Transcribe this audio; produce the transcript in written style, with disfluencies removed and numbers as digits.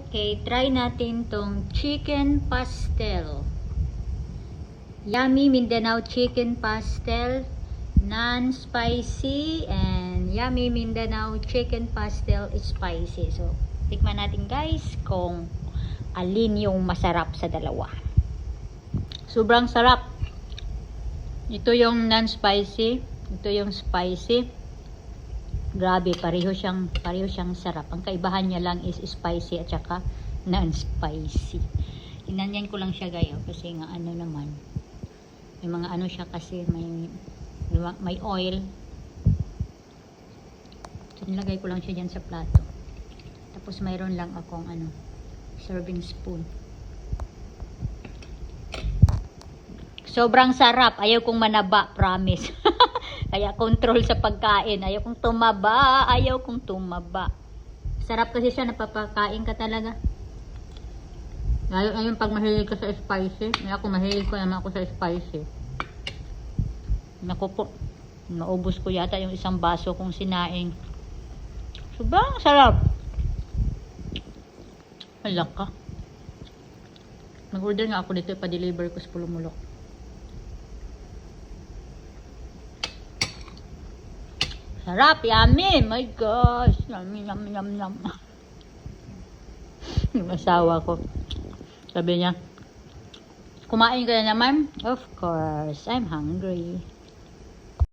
Okay, try natin tong chicken pastel. Yummy Mindanao chicken pastel, non-spicy, and Yummy Mindanao chicken pastel is spicy. So, tikman natin guys kung alin yung masarap sa dalawa. Sobrang sarap. Ito yung non-spicy, ito yung spicy. Grabe, pareho siyang sarap. Ang kaibahan niya lang is spicy at saka non-spicy. Inanyan ko lang siya guys, kasi nga ano naman. May mga ano siya kasi may oil. So, nilagay ko lang siya dyan sa plato. Tapos mayroon lang akong serving spoon. Sobrang sarap. Ayaw kong manaba, promise. Kaya control sa pagkain. Ayaw kong tumaba. Sarap kasi siya, napapakain ka talaga. Ngayon pag mahilig ka sa spicy. Mahilig ko naman ako sa spicy. Naku po. Naubos ko yata yung isang baso kong sinaing. Sobrang sarap. Malak ka. Mag-order nga ako dito. Pa-deliver ko sa Pulumulok. Sarap, yummy. My gosh. Yummy, yummy, yum, yum. Yung asawa ko. Sabi niya, kumain ka na naman? Of course, I'm hungry.